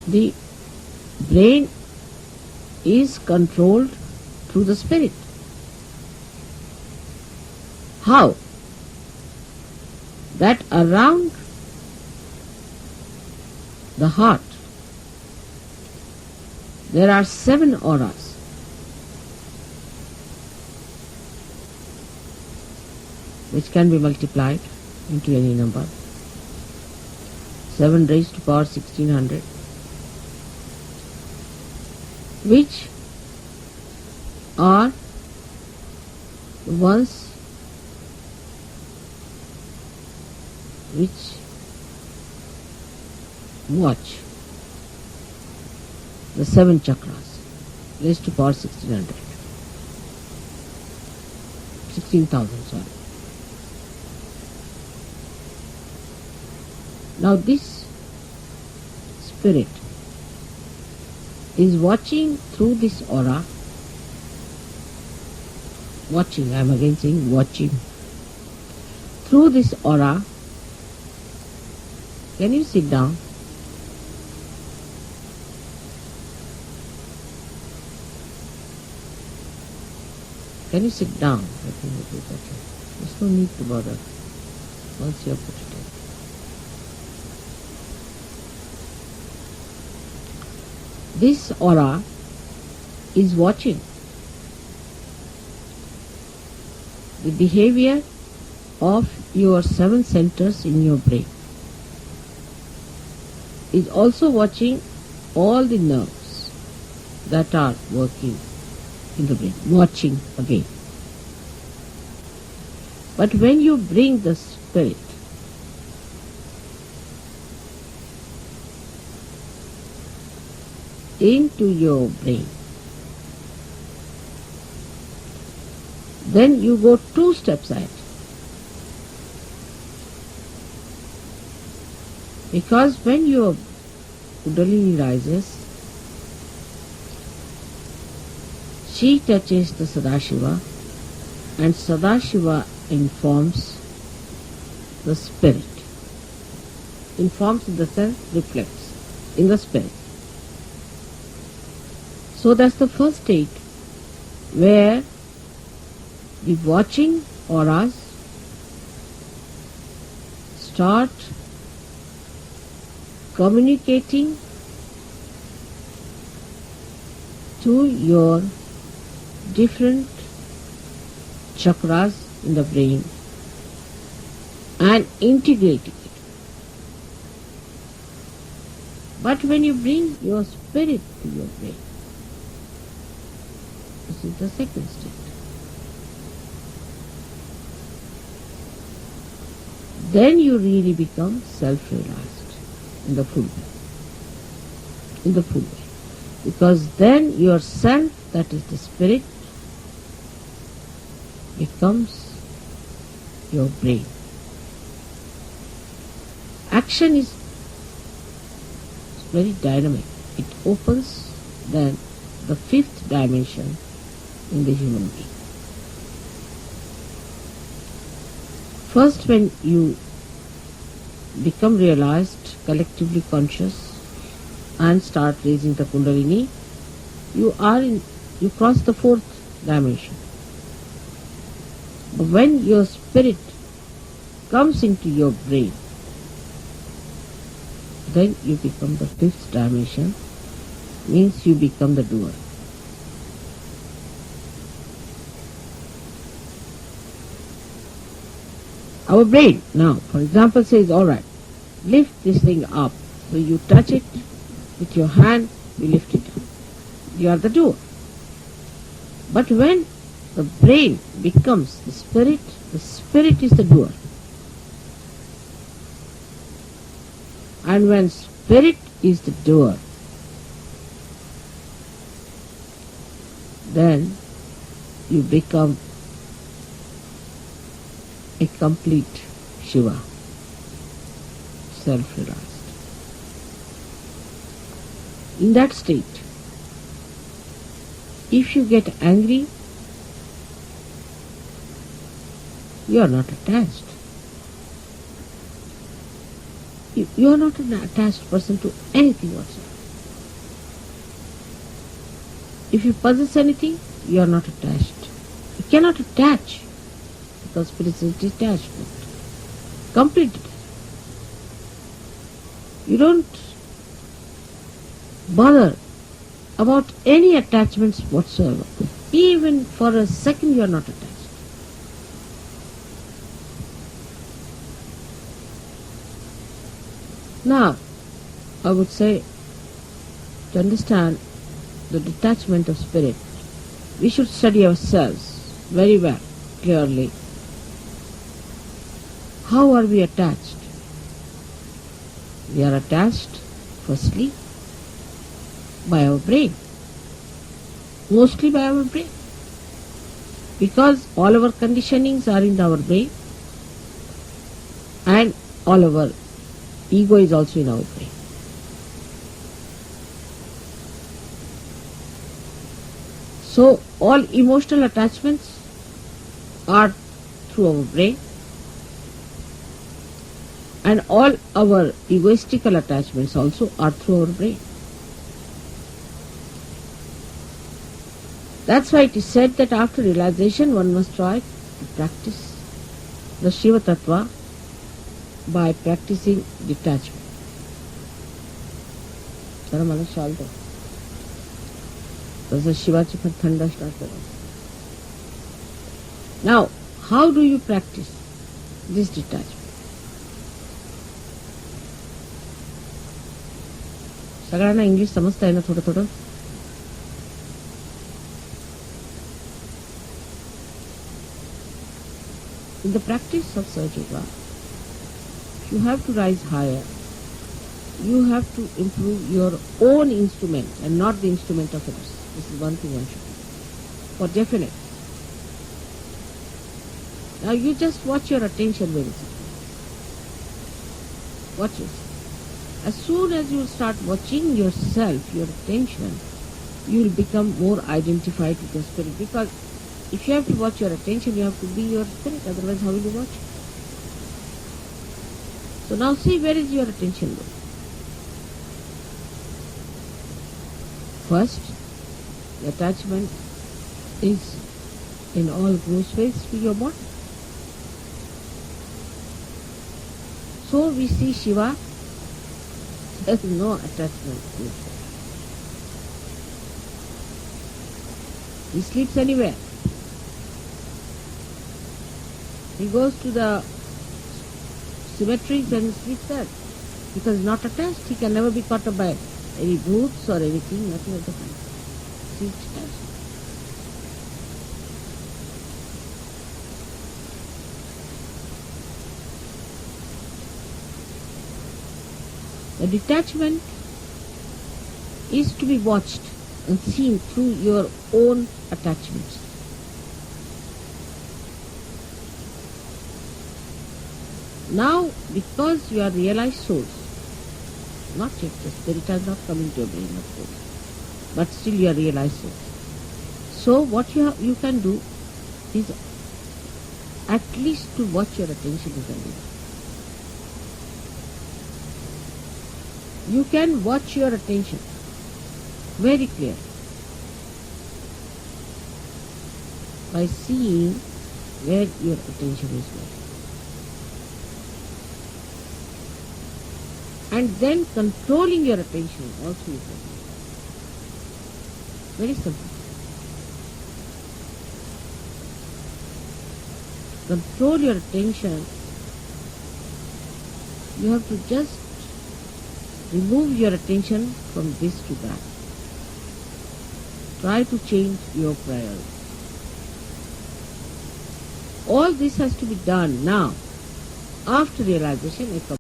The brain is controlled through the spirit. How? That around the heart there are 7 auras. Which can be multiplied into any number. 7 raised to power 1600, which are the ones which watch the 7 chakras raised to power 1600. 16,000, sorry. Now this spirit is watching through this aura. Watching, I am again saying watching. Through this aura, can you sit down? Can you sit down? I think it will be better. There's no need to bother once you have put it in. This aura is watching the behavior of your 7 centers in your brain. Is also watching all the nerves that are working in the brain. Watching again. But when you bring the spirit into your brain, then you go 2 steps ahead. Because when your kundalini rises, she touches the Sadashiva, and Sadashiva informs the spirit. Informs in the sense reflects in the spirit. So that's the first state where the watching auras start communicating to your different chakras in the brain and integrating it. But when you bring your spirit to your brain, this is the second state. Then you really become self-realized in the full way. In the full way. Because then yourself, that is the spirit, becomes your brain. Action is very dynamic. It opens then the 5th dimension in the human being. First, when you become realized, collectively conscious, and start raising the kundalini, you cross the 4th dimension. But when your spirit comes into your brain, then you become the 5th dimension, means you become the doer. Our brain now, for example, says, alright, lift this thing up. So you touch it with your hand, you lift it up. You are the doer. But when the brain becomes the spirit is the doer. And when spirit is the doer, then you become a complete Shiva, self-realized. In that state, if you get angry, you are not attached. You are not an attached person to anything whatsoever. If you possess anything, you are not attached. You cannot attach because spirit is detachment. Complete detachment. You don't bother about any attachments whatsoever. Even for a second you are not attached. Now, I would say, to understand the detachment of spirit, we should study ourselves very well, clearly. How are we attached? We are attached, firstly, by our brain. Mostly by our brain. Because all our conditionings are in our brain and all our ego is also in our brain. So all emotional attachments are through our brain and all our egoistical attachments also are through our brain. That's why it is said that after realization one must try to practice the Shiva Tattva by practicing detachment. जरा मला शाल दो. तसं शिवाची पण थंड start करा. Now, how do you practice this detachment? सगळ्यांना English समजता है ना थोडं थोडं? In the practice of Sahajyog, you have to rise higher. You have to improve your own instrument and not the instrument of others. This is one thing one should do. For definite. Now you just watch your attention very simply. Watch yourself. As soon as you start watching yourself, your attention, you will become more identified with your spirit. Because if you have to watch your attention, you have to be your spirit. Otherwise, how will you watch? So now see, where is your attention going? First, the attachment is in all gross ways to your body. So we see Shiva, there is no attachment to his body. He sleeps anywhere. He goes to the cemeteries and he sleeps there. Because he's not attached, he can never be caught up by any boots or anything, nothing of the kind. He's detached. The detachment is to be watched and seen through your own attachments. Now, because you are realized souls, not yet, the spirit has not come into your brain, of course, but still you are realized souls. So what you can do is at least to watch your attention is enough. You can watch your attention very clear by seeing where your attention is going. And then controlling your attention also is very simple. Control your attention. You have to just remove your attention from this to that. Try to change your priority. All this has to be done now. After realization,